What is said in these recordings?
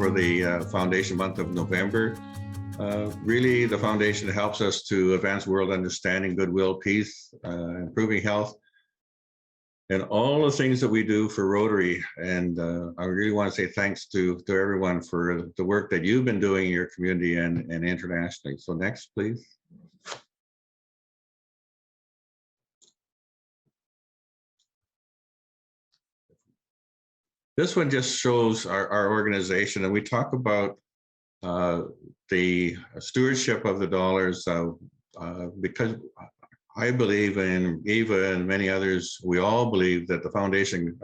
for the Foundation month of November. Really, the Foundation helps us to advance world understanding, goodwill, peace, improving health, and all the things that we do for Rotary. And I really want to say thanks to everyone for the work that you've been doing in your community and internationally. So next, please. This one just shows our organization, and we talk about the stewardship of the dollars because I believe, and Eva and many others, we all believe that the Foundation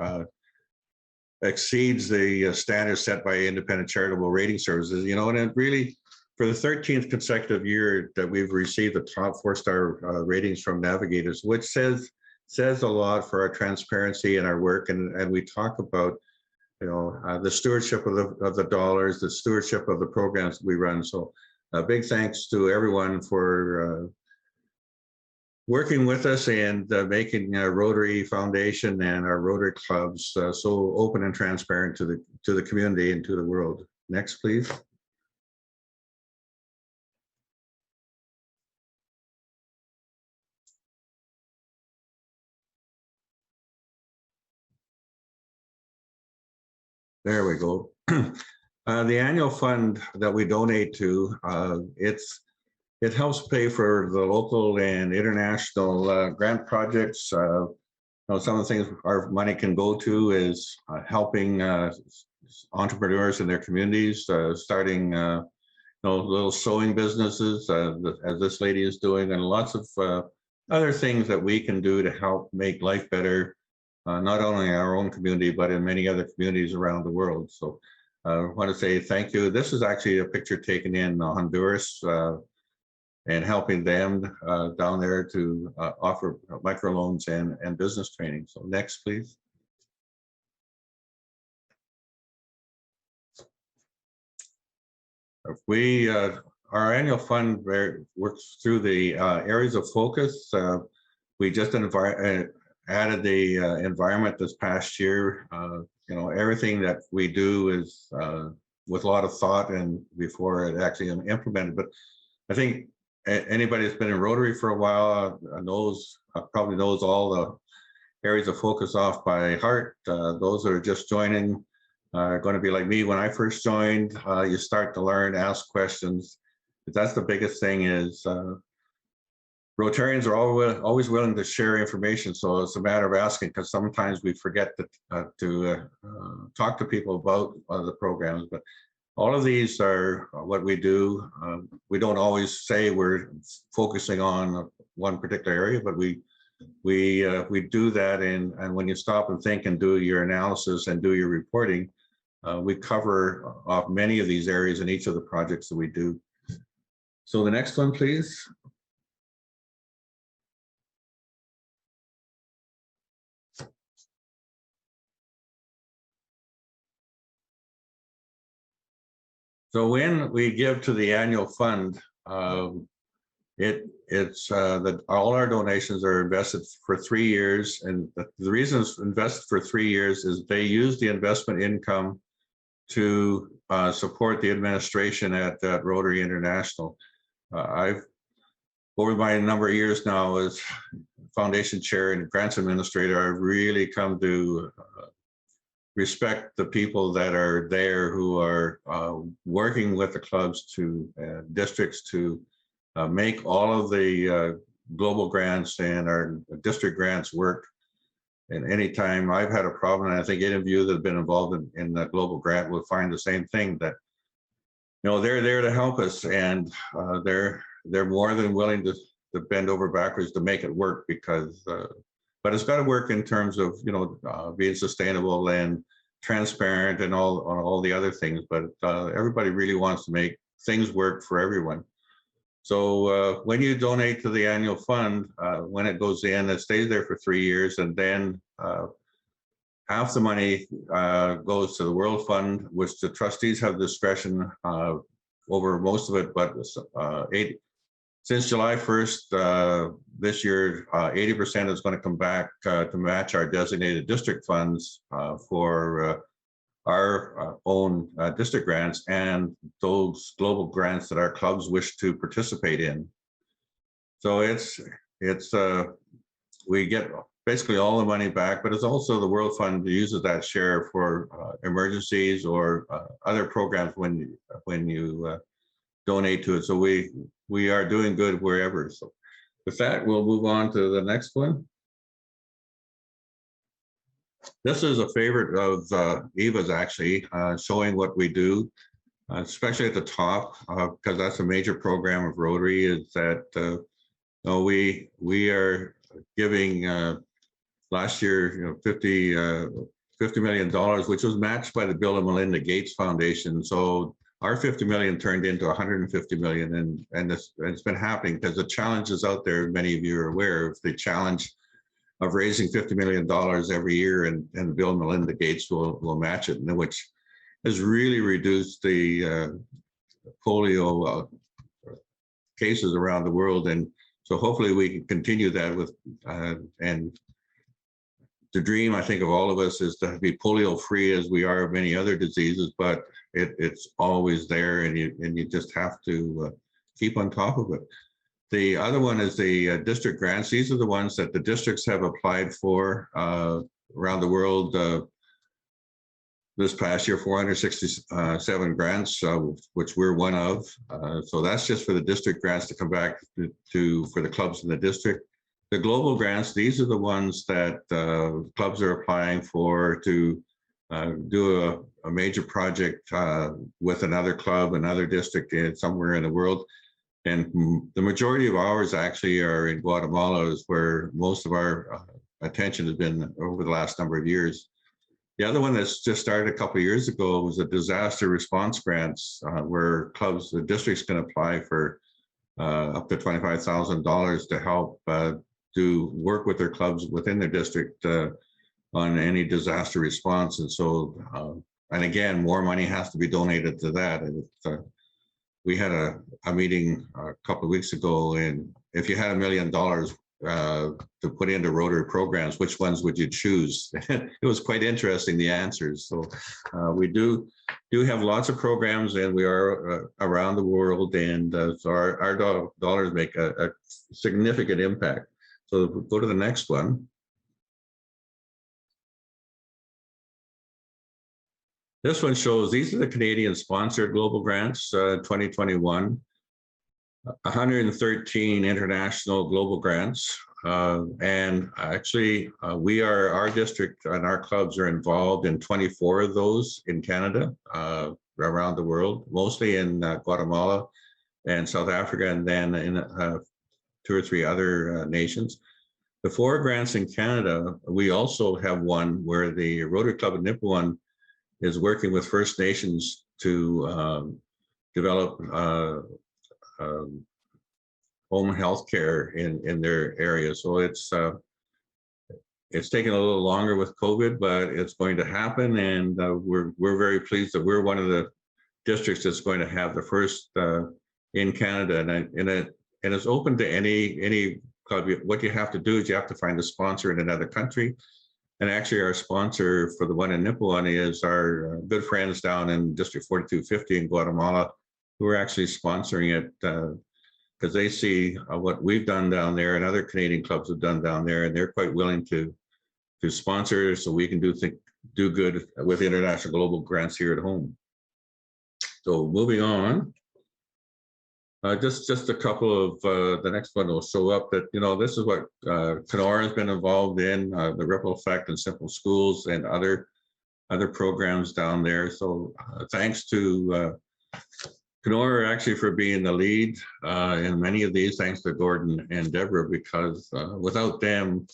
exceeds the standards set by independent charitable rating services, you know, and it really, for the 13th consecutive year that we've received the top 4-star ratings from Navigators, which says a lot for our transparency and our work. And we talk about, you know, the stewardship of the dollars, the stewardship of the programs we run. So a big thanks to everyone for working with us and making Rotary Foundation and our Rotary clubs so open and transparent to the community and to the world. Next, please. There we go. The annual fund that we donate to, it helps pay for the local and international grant projects. You know, some of the things our money can go to is helping entrepreneurs in their communities, starting you know, little sewing businesses, as this lady is doing, and lots of other things that we can do to help make life better, not only in our own community, but in many other communities around the world. So I want to say thank you. This is actually a picture taken in Honduras, and helping them down there to offer microloans and business training. So next, please. Our annual fund works through the areas of focus. We just added the environment this past year. You know, everything that we do is with a lot of thought and before it actually implemented. But I think anybody that's been in Rotary for a while probably knows all the areas of focus off by heart. Those that are just joining are going to be like me when I first joined. You start to learn, ask questions. But that's the biggest thing is Rotarians are always willing to share information. So it's a matter of asking, because sometimes we forget to talk to people about the programs. But all of these are what we do. We don't always say we're focusing on one particular area, but we do that. And when you stop and think and do your analysis and do your reporting, we cover off many of these areas in each of the projects that we do. So the next one, please. So when we give to the annual fund, all our donations are invested for 3 years, and the reason it's invested for 3 years is they use the investment income to support the administration at Rotary International. Over my number of years now as foundation chair and grants administrator, I've really come to respect the people that are there who are working with the clubs to districts to make all of the global grants and our district grants work. And anytime I've had a problem, and I think any of you that have been involved in the global grant will find the same thing, that you know they're there to help us, and they're more than willing to bend over backwards to make it work, because but it's got to work in terms of, you know, being sustainable and transparent and all the other things. But everybody really wants to make things work for everyone. So when you donate to the annual fund, when it goes in, it stays there for 3 years, and then half the money goes to the World Fund, which the trustees have discretion over most of it. But since July 1st this year, 80% is going to come back to match our designated district funds for our own district grants and those global grants that our clubs wish to participate in. So it's we get basically all the money back, but it's also the World Fund uses that share for emergencies or other programs when you donate to it. So we are doing good wherever. So with that, we'll move on to the next one. This is a favorite of Eva's, actually, showing what we do, especially at the top, because that's a major program of Rotary, is that we are giving last year, $50 million, which was matched by the Bill and Melinda Gates Foundation. So our 50 million turned into 150 million, and it's been happening because the challenges out there, many of you are aware of the challenge of raising $50 million every year, and Bill and Melinda Gates will match it, which has really reduced the polio cases around the world. And so hopefully we can continue that with, and the dream, I think, of all of us is to be polio free as we are of many other diseases, but it's always there, and you just have to keep on top of it. The other one is the district grants. These are the ones that the districts have applied for around the world. This past year, 467 grants, which we're one of. So that's just for the district grants to come back for the clubs in the district. The global grants, these are the ones that clubs are applying for to do a major project with another club, another district somewhere in the world. And the majority of ours actually are in Guatemala, is where most of our attention has been over the last number of years. The other one that's just started a couple of years ago was the disaster response grants, where clubs, the districts can apply for up to $25,000 to help do work with their clubs within their district on any disaster response. And so, and again, more money has to be donated to that. And we had a meeting a couple of weeks ago, and if you had $1 million to put into Rotary programs, which ones would you choose? It was quite interesting, the answers. So we do have lots of programs, and we are around the world, and so our dollars make a significant impact. So go to the next one. This one shows, these are the Canadian sponsored global grants, 2021, 113 international global grants. And actually, our district and our clubs are involved in 24 of those in Canada, around the world, mostly in Guatemala and South Africa, and then in 2 or 3 other nations. The 4 grants in Canada, we also have one where the Rotary Club of Nipawin is working with First Nations to develop home health care in their area. So it's taken a little longer with COVID, but it's going to happen, and we're very pleased that we're one of the districts that's going to have the first in Canada, and it's open to any club. What you have to do is you have to find a sponsor in another country. And actually, our sponsor for the one in Nipawin is our good friends down in District 4250 in Guatemala, who are actually sponsoring it because they see what we've done down there and other Canadian clubs have done down there, and they're quite willing to sponsor, so we can do good with international global grants here at home. So moving on. Just a couple of the next one will show up that, this is what Kenora has been involved in, the Ripple Effect and Simple Schools and other programs down there. So thanks to Kenora actually for being the lead in many of these, thanks to Gordon and Deborah, because without them,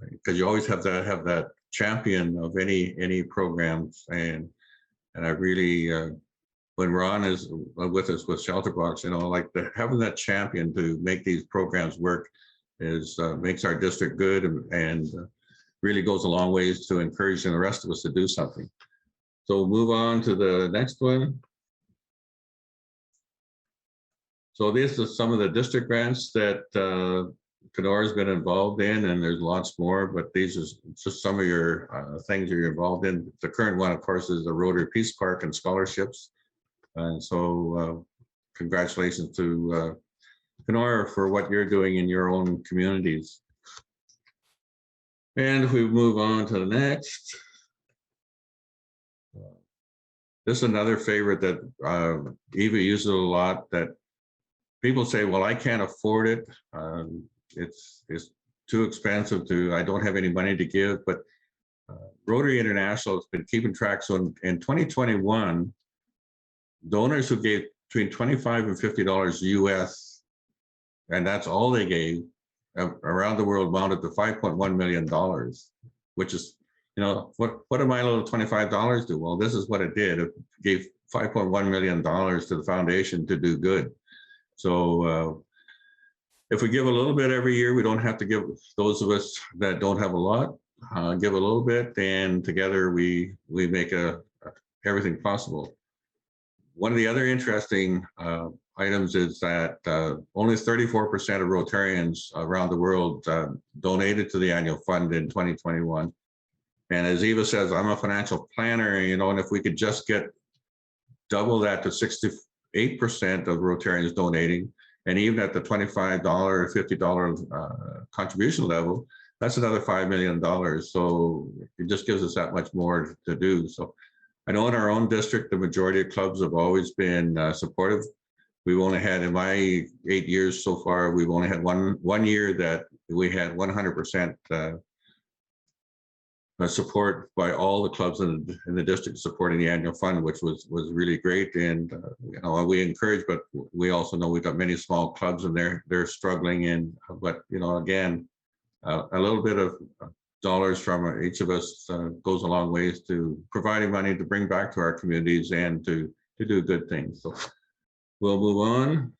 because you always have that champion of any programs, and I really when Ron is with us with Shelterbox, like having that champion to make these programs work is makes our district good, and really goes a long ways to encouraging the rest of us to do something. So we'll move on to the next one. So this is some of the district grants that Kenor's been involved in, and there's lots more, but these are just some of your things you're involved in. The current one, of course, is the Rotary Peace Park and scholarships. And so congratulations to Kenora for what you're doing in your own communities. And if we move on to the next. This is another favorite that Eva uses a lot, that people say, well, I can't afford it. It's too expensive I don't have any money to give, but Rotary International has been keeping track. So in 2021, donors who gave between $25 and $50 US, and that's all they gave, around the world amounted to $5.1 million, which is, what did my little $25 do? Well, this is what it did. It gave $5.1 million to the foundation to do good. So if we give a little bit every year, we don't have to give, those of us that don't have a lot, give a little bit, and together we make everything possible. One of the other interesting items is that only 34% of Rotarians around the world donated to the annual fund in 2021. And as Eva says, I'm a financial planner, and if we could just get double that to 68% of Rotarians donating, and even at the $25 or $50 contribution level, that's another $5 million. So it just gives us that much more to do. So I know in our own district, the majority of clubs have always been supportive. We've only had, in my 8 years so far, we've only had one year that we had 100% support by all the clubs in the district supporting the annual fund, which was really great. And we encourage, but we also know we've got many small clubs and they're struggling. And but again, a little bit of dollars from each of us goes a long ways to providing money to bring back to our communities and to do good things. So we'll move on.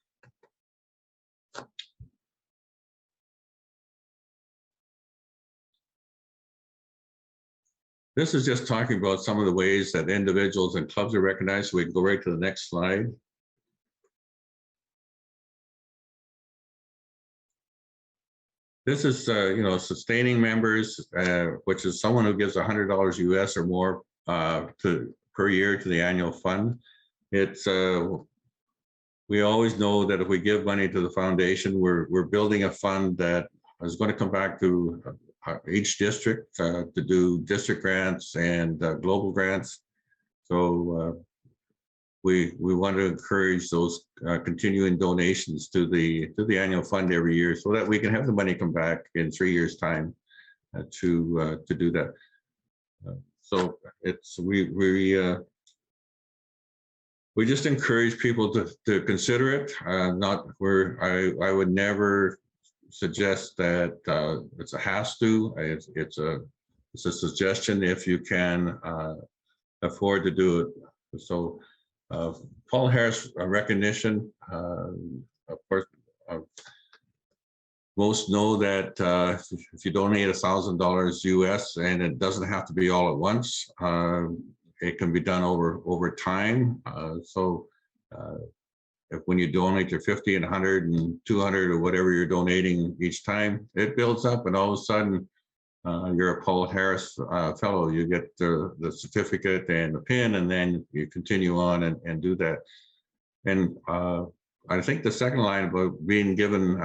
This is just talking about some of the ways that individuals and clubs are recognized. So we can go right to the next slide. This is, sustaining members, which is someone who gives $100 US or more per year to the annual fund. It's we always know that if we give money to the foundation, we're building a fund that is going to come back to each district to do district grants and global grants. So we want to encourage those continuing donations to the annual fund every year, so that we can have the money come back in 3 years' time to do that. So it's we just encourage people to consider it. I would never suggest that it's a has to. It's a suggestion if you can afford to do it. So Paul Harris recognition, of course, most know that if you donate $1,000 US, and it doesn't have to be all at once, it can be done over time. If when you donate your 50 and 100 and 200 or whatever you're donating each time, it builds up, and all of a sudden you're a Paul Harris fellow. You get the certificate and the pin, and then you continue on and do that. And I think the second line about being given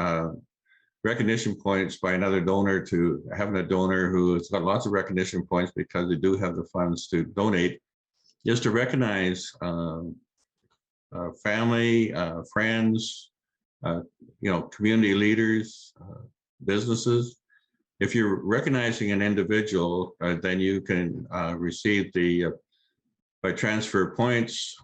recognition points by another donor, to having a donor who has got lots of recognition points because they do have the funds to donate, is to recognize family, friends, community leaders, businesses. If you're recognizing an individual, then you can receive by transfer points,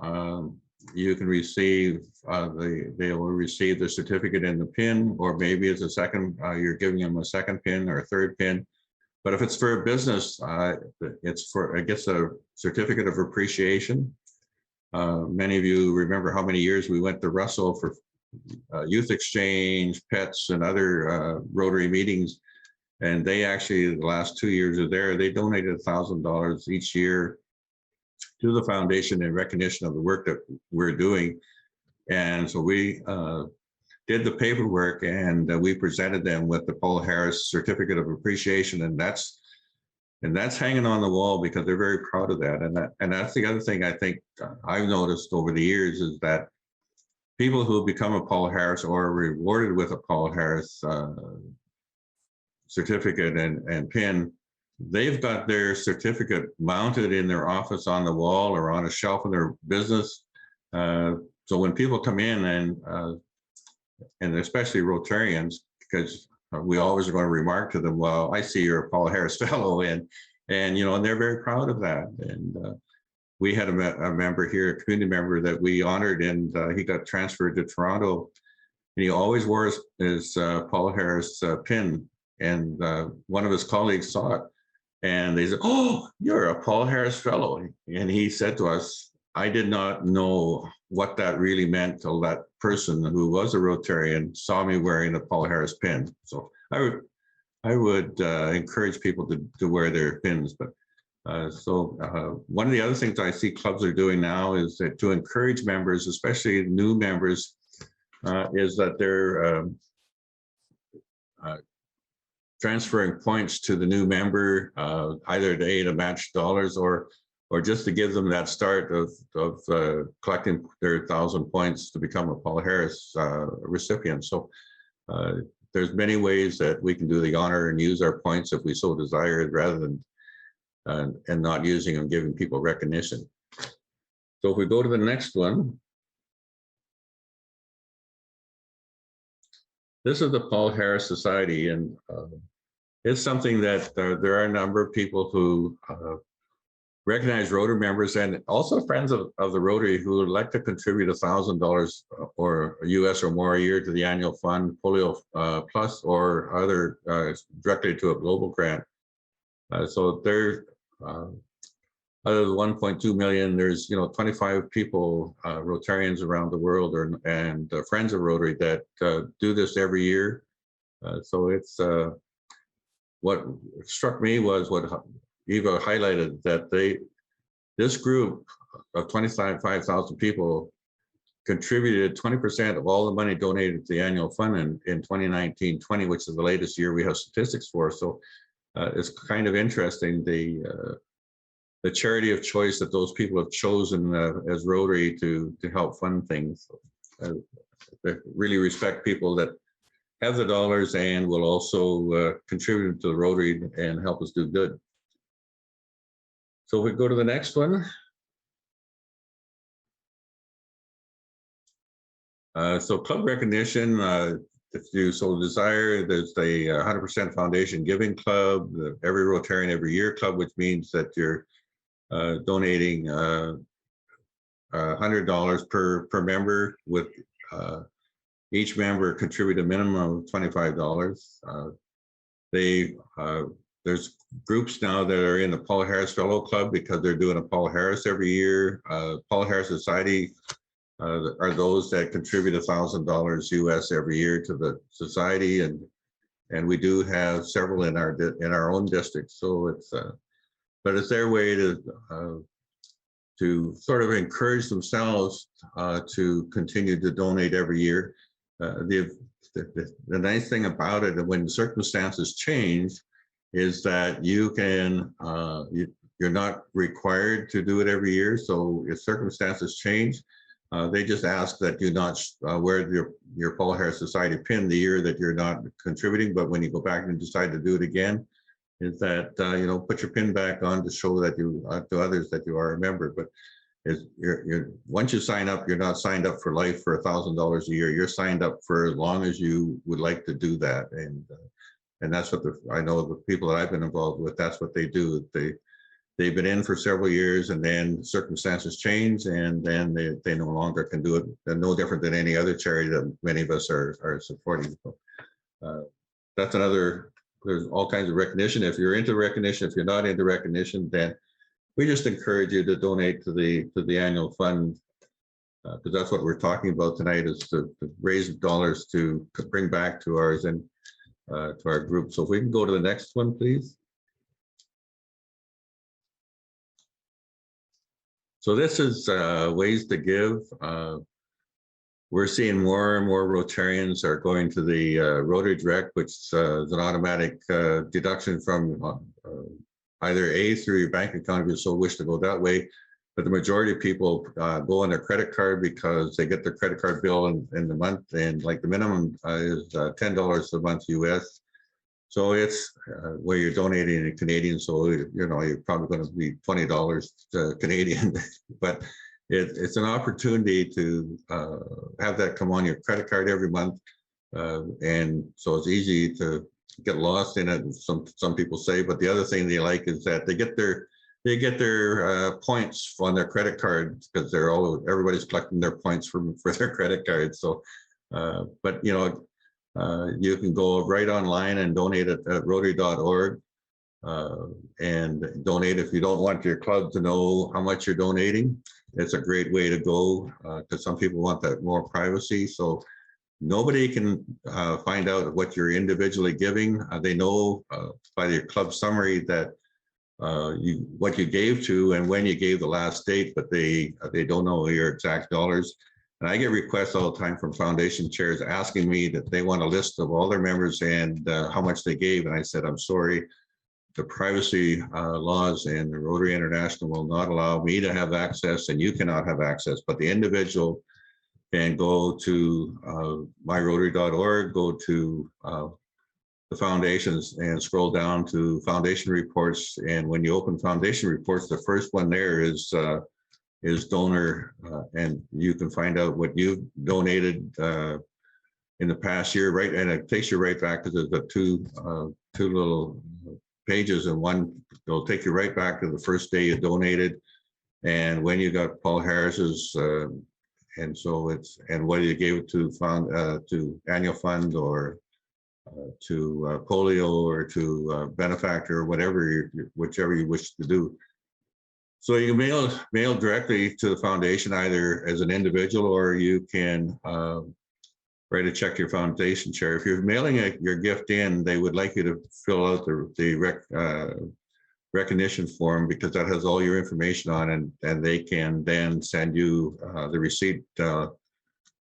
you can receive, they will receive the certificate and the pin, or maybe it's a second, you're giving them a second pin or a third pin. But if it's for a business, it gets a certificate of appreciation. Many of you remember how many years we went to Russell for youth exchange, pets, and other Rotary meetings. And they actually, the last 2 years of there, they donated $1,000 each year to the foundation in recognition of the work that we're doing. And so we did the paperwork, and we presented them with the Paul Harris Certificate of Appreciation, and that's hanging on the wall because they're very proud of that. And that's the other thing I think I've noticed over the years is that people who become a Paul Harris or are rewarded with a Paul Harris certificate and pin, they've got their certificate mounted in their office on the wall or on a shelf in their business. So when people come in and especially Rotarians, because we always are going to remark to them, well, I see you're a Paul Harris Fellow, and they're very proud of that. And we had a member here, a community member that we honored, and he got transferred to Toronto, and he always wore his Paul Harris pin. And one of his colleagues saw it, and they said, "Oh, you're a Paul Harris Fellow." And he said to us, "I did not know what that really meant till that person who was a Rotarian saw me wearing the Paul Harris pin." So I would encourage people to wear their pins. But one of the other things I see clubs are doing now is that to encourage members, especially new members, is that they're transferring points to the new member, either to match dollars or just to give them that start of collecting their 1,000 points to become a Paul Harris recipient. So there's many ways that we can do the honor and use our points if we so desire, rather than and not using them, giving people recognition. So if we go to the next one, this is the Paul Harris Society, and it's something that there are a number of people who recognize Rotary members and also friends of the Rotary who would like to contribute $1,000 or US or more a year to the annual fund, Polio Plus, or other directly to a global grant. So there, out of the 1.2 million, there's 25 people, Rotarians around the world, and friends of Rotary that do this every year. So it's what struck me was what Eva highlighted, that this group of 25,000 people contributed 20% of all the money donated to the annual fund in 2019-20, which is the latest year we have statistics for. So it's kind of interesting, the charity of choice that those people have chosen as Rotary to help fund things. I really respect people that have the dollars and will also contribute to the Rotary and help us do good. So we go to the next one. So club recognition, if you so desire, there's the 100% Foundation Giving Club, the Every Rotarian Every Year Club, which means that you're donating $100 per member, with each member contribute a minimum of $25. There's groups now that are in the Paul Harris Fellow Club because they're doing a Paul Harris every year. Paul Harris Society are those that contribute $1,000 US every year to the society, and we do have several in our own district. So it's but it's their way to sort of encourage themselves to continue to donate every year. The nice thing about it, when circumstances change, is that you can you're not required to do it every year. So if circumstances change, they just ask that you not wear your Paul Harris Society pin the year that you're not contributing. But when you go back and decide to do it again, is that put your pin back on to show that you to others that you are a member. But once you sign up, you're not signed up for life for $1,000 a year. You're signed up for as long as you would like to do that, and that's what I know the people that I've been involved with. That's what they do. They've been in for several years, and then circumstances change, and then they no longer can do it. They're no different than any other charity that many of us are supporting. So, that's another. There's all kinds of recognition. If you're into recognition, if you're not into recognition, then we just encourage you to donate to the annual fund, because that's what we're talking about tonight, is to raise dollars to bring back to ours and to our group. So if we can go to the next one, please. So this is ways to give. we're seeing more and more Rotarians are going to the Rotary Direct, which is an automatic deduction from either through your bank account if you so wish to go that way. But the majority of people go on their credit card because they get their credit card bill in the month, and like the minimum is $10 a month US. So it's where you're donating in Canadian, so you're probably going to be $20 Canadian, but it's an opportunity to have that come on your credit card every month, and so it's easy to get lost in it. Some people say, but the other thing they like is that they get their points on their credit card because everybody's collecting their points for their credit cards. So, but you can go right online and donate at Rotary.org and donate if you don't want your club to know how much you're donating. It's a great way to go because some people want that more privacy. So nobody can find out what you're individually giving. They know by your club summary that what you gave to and when you gave the last date, but they don't know your exact dollars. And I get requests all the time from foundation chairs asking me that they want a list of all their members and how much they gave. And I said, I'm sorry, the privacy laws and the Rotary International will not allow me to have access, and you cannot have access, but the individual can go to myrotary.org, go to the foundations and scroll down to foundation reports. And when you open foundation reports, the first one there is donor, and you can find out what you've donated in the past year, right? And it takes you right back, because there's the two little pages, and one will take you right back to the first day you donated and when you got Paul Harris's, and so and whether you gave it to annual fund or to polio or to benefactor or whatever, whichever you wish to do. So you mail directly to the foundation either as an individual, or you can write a check to your foundation chair. If you're mailing your gift in, they would like you to fill out the recognition form, because that has all your information on, and they can then send you the receipt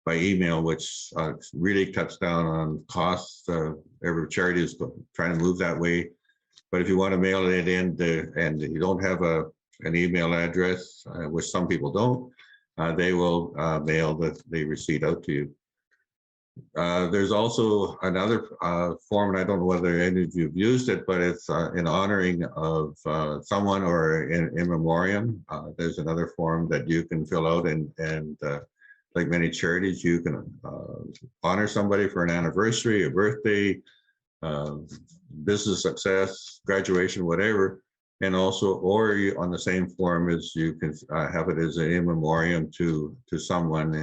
by email, which really cuts down on costs. Every charity is trying to move that way. But if you want to mail it in and you don't have an email address, which some people don't, they will mail the receipt out to you. There's also another form, and I don't know whether any of you have used it, but it's in honoring of someone or in memoriam. There's another form that you can fill out, and like many charities, you can honor somebody for an anniversary, a birthday, business success, graduation, whatever. And also, or on the same form as you can have it as an in memoriam to someone,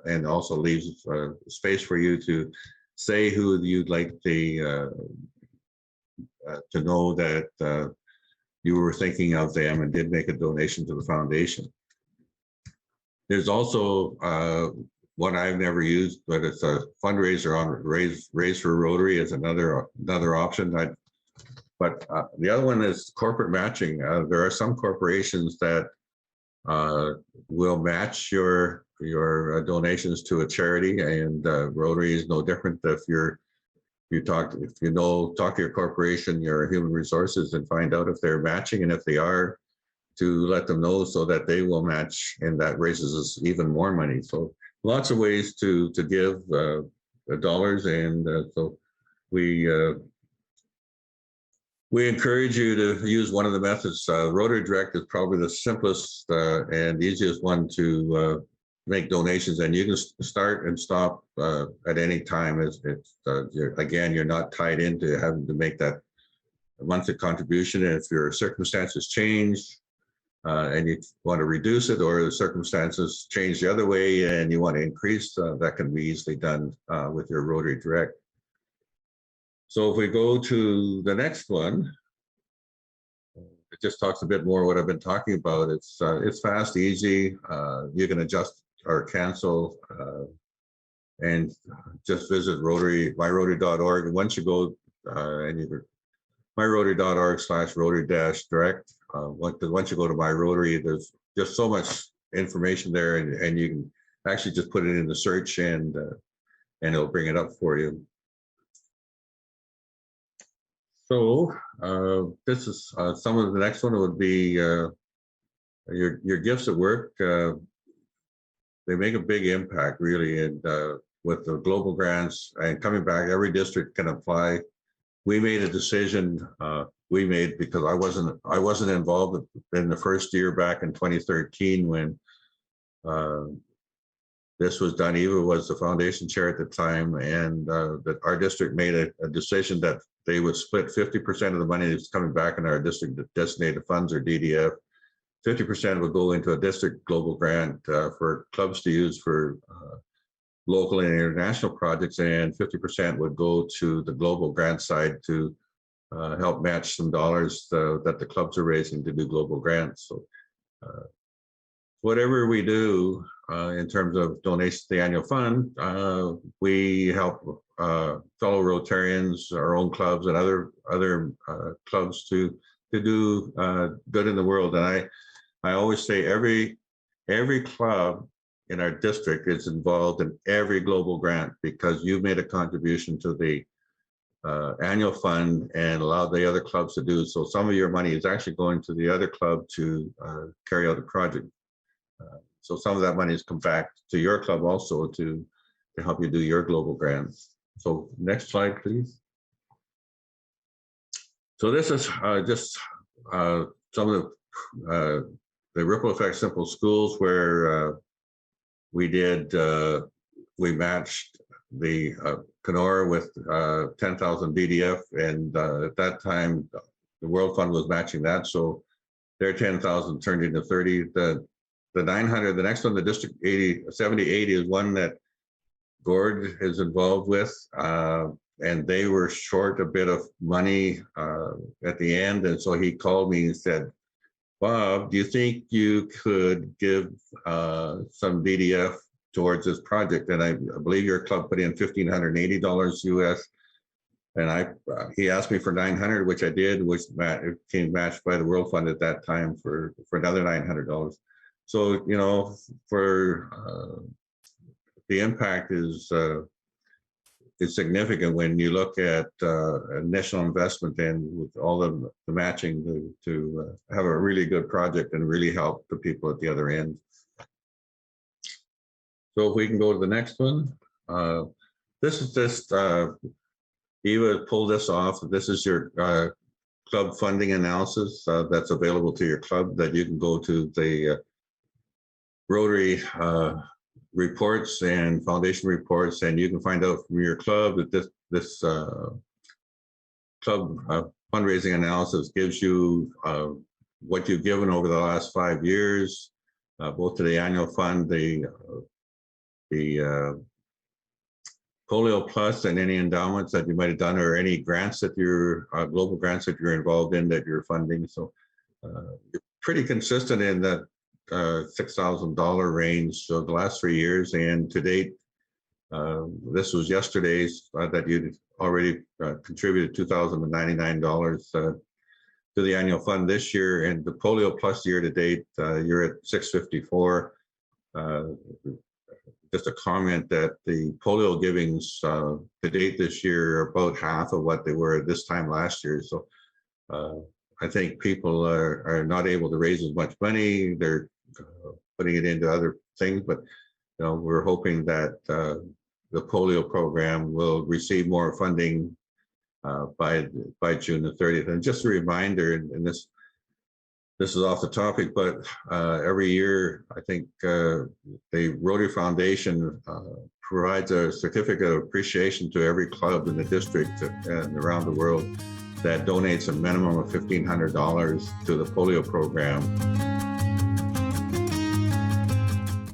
and also leaves space for you to say who you'd like to know that you were thinking of them and did make a donation to the foundation. There's also one I've never used, but it's a fundraiser on Raise for Rotary is another option. But the other one is corporate matching. There are some corporations that will match your donations to a charity, and Rotary is no different. If you talk to your corporation, your human resources, and find out if they're matching, and if they are, to let them know so that they will match, and that raises us even more money. So lots of ways to give dollars, and so we encourage you to use one of the methods. Rotary Direct is probably the simplest and easiest one to make donations, and you can start and stop at any time. Again, you're not tied into having to make that monthly contribution. And if your circumstances change and you want to reduce it, or the circumstances change the other way and you want to increase, that can be easily done with your Rotary Direct. So if we go to the next one, it just talks a bit more what I've been talking about. It's fast, easy. You can adjust or cancel, and just visit myrotary.org. And once you go and you myrotary.org/Rotary-Direct. Once you go to My Rotary, there's just so much information there, and you can actually just put it in the search and it'll bring it up for you. So this is some of the next one would be your gifts at work. They make a big impact, really, and with the global grants and coming back, every district can apply. We made a decision. Because I wasn't involved in the first year back in 2013 when this was done. Eva was the foundation chair at the time, and that our district made a decision that they would split 50% of the money that's coming back in our district designated funds, or DDF. 50% would go into a district global grant for clubs to use for local and international projects, and 50% would go to the global grant side to help match some dollars that the clubs are raising to do global grants. So whatever we do in terms of donations to the annual fund, we help fellow Rotarians, our own clubs, and other clubs to do good in the world. And I always say every club in our district is involved in every global grant because you've made a contribution to the annual fund and allowed the other clubs to do so. Some of your money is actually going to the other club to carry out the project. So some of that money has come back to your club also to help you do your global grants. So next slide, please. So this is just some of the ripple effect simple schools where we matched the Kenora with 10,000 BDF, and at that time the World Fund was matching that, so their 10,000 turned into 30. The 900, the next one, the District 7080 is one that Gord is involved with, and they were short a bit of money at the end, and so he called me and said, Bob, do you think you could give some BDF towards this project? And I believe your club put in $1,580 US. And he asked me for 900, which I did, which came matched by the World Fund at that time for another $900. So, you know, for the impact is significant when you look at initial investment and with all the matching to have a really good project and really help the people at the other end. So if we can go to the next one. This is just, Eva pulled this off. This is your club funding analysis that's available to your club, that you can go to the Rotary reports and foundation reports, and you can find out from your club that this club fundraising analysis gives you what you've given over the last 5 years, both to the annual fund, the Polio Plus, and any endowments that you might have done, or any grants that you're global grants that you're involved in that you're funding. So you're pretty consistent in that $6,000 range so the last 3 years, and to date, this was yesterday's that you already contributed $2,099 to the annual fund this year, and the Polio Plus year to date, you're at $654. Just a comment that the polio givings to date this year are about half of what they were this time last year. So I think people are not able to raise as much money. They're putting it into other things, but you know, we're hoping that the polio program will receive more funding by June the 30th. And just a reminder, and this is off the topic, but every year, I think the Rotary Foundation provides a certificate of appreciation to every club in the district and around the world that donates a minimum of $1,500 to the polio program.